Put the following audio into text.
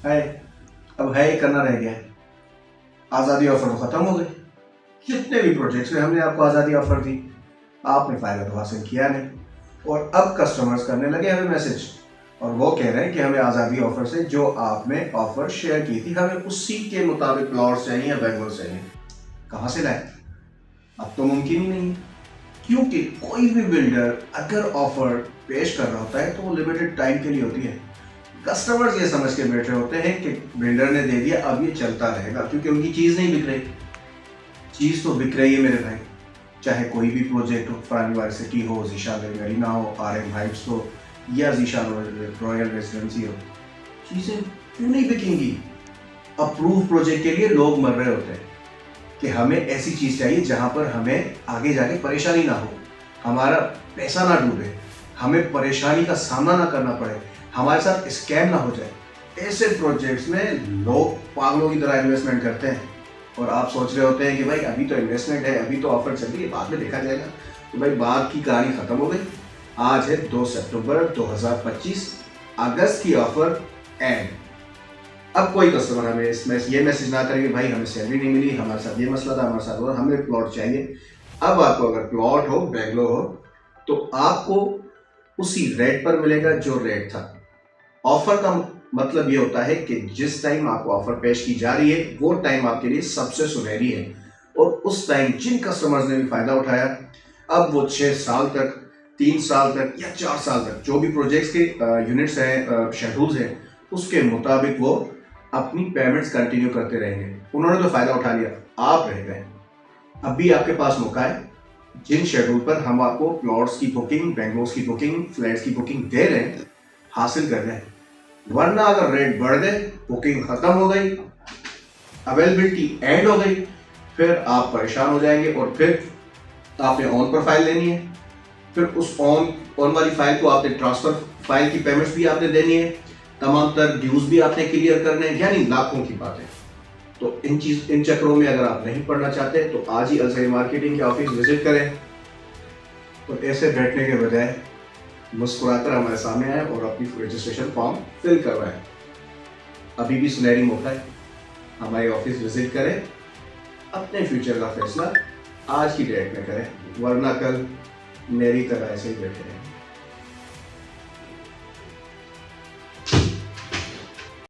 है। अब है करना रह गया है। आज़ादी ऑफर तो खत्म हो गई। जितने भी प्रोजेक्ट्स में हमने आपको आज़ादी ऑफर दी, आपने फायदा तो हासिल किया नहीं। और अब कस्टमर्स करने लगे हमें मैसेज, और वो कह रहे हैं कि हमें आज़ादी ऑफर से जो आपने ऑफर शेयर की थी, हमें उसी के मुताबिक प्लॉट्स चाहिए या बैंगलोर चाहिए। कहाँ से लाए? अब तो मुमकिन ही नहीं है, क्योंकि कोई भी बिल्डर अगर ऑफर पेश कर रहा होता है तो वो लिमिटेड टाइम के लिए होती है। कस्टमर्स ये समझ के बैठे होते हैं कि बिल्डर ने दे दिया, अब ये चलता रहेगा, क्योंकि उनकी चीज़ नहीं बिक रही। चीज़ तो बिक रही है मेरे भाई, चाहे कोई भी प्रोजेक्ट हो, फरानी सिटी हो, जीशान मरीना हो, RM हाइट्स हो, या जीशान रॉयल रेजिडेंसी हो, चीज़ें क्यों नहीं बिकेंगी? अप्रूव प्रोजेक्ट के लिए लोग मर रहे होते हैं कि हमें ऐसी चीज़ चाहिए जहां पर हमें आगे जाके परेशानी ना हो, हमारा पैसा ना डूबे, हमें परेशानी का सामना ना करना पड़े, हमारे साथ स्कैम ना हो जाए। ऐसे प्रोजेक्ट्स में लोग पागलों की तरह इन्वेस्टमेंट करते हैं, और आप सोच रहे होते हैं कि भाई अभी तो इन्वेस्टमेंट है, अभी तो ऑफर चल रही है, बाद में देखा जाएगा। तो भाई बात की कहानी खत्म हो गई। आज है 2 सितंबर 2025, अगस्त की ऑफर एंड। अब कोई कस्टमर हमें इसमें ये मैसेज ना करे कि भाई हमें सैलरी नहीं मिली, हमारे साथ ये मसला था, हमारे साथ वो, हमें प्लॉट चाहिए। अब आपको अगर प्लॉट हो, बेंगलोर हो, तो आपको उसी रेट पर मिलेगा जो रेट था। ऑफर का मतलब ये होता है कि जिस टाइम आपको ऑफर पेश की जा रही है वो टाइम आपके लिए सबसे सुनहरी है, और उस टाइम जिन कस्टमर्स ने भी फायदा उठाया, अब वो 6 साल तक, 3 साल तक या 4 साल तक, जो भी प्रोजेक्ट्स के यूनिट्स हैं, शेड्यूल्स हैं, उसके मुताबिक वो अपनी पेमेंट्स कंटिन्यू करते रहेंगे। उन्होंने तो फायदा उठा लिया, आप रह गए। अभी आपके पास मौका है, जिन शेड्यूल पर हम आपको प्लॉट्स की बुकिंग, बेंगलोर की बुकिंग, फ्लैट्स की बुकिंग दे रहे हैं, हासिल कर रहे हैं। वरना अगर रेट बढ़ गए, बुकिंग खत्म हो गई, अवेलेबिलिटी एंड हो गई, फिर आप परेशान हो जाएंगे, और फिर आपने ऑन पर फाइल लेनी है, फिर उस ऑन वाली फाइल को आपने ट्रांसफर फाइल की पेमेंट्स भी आपने देनी है, तमाम तर ड्यूज भी आपने क्लियर करने हैं, यानी लाखों की बात है। तो इन चक्रों में अगर आप नहीं पढ़ना चाहते तो आज ही अलसई मार्केटिंग के ऑफिस विजिट करें, और ऐसे बैठने के बजाय मुस्कुराकर हमारे सामने आए और अपनी रजिस्ट्रेशन फॉर्म फिल करवाएं। अभी भी सुनहरी मौका है, हमारे ऑफिस विजिट करें, अपने फ्यूचर का फैसला आज की डेट में करें, वरना कल मेरी तरह ऐसे ही बैठे रहें।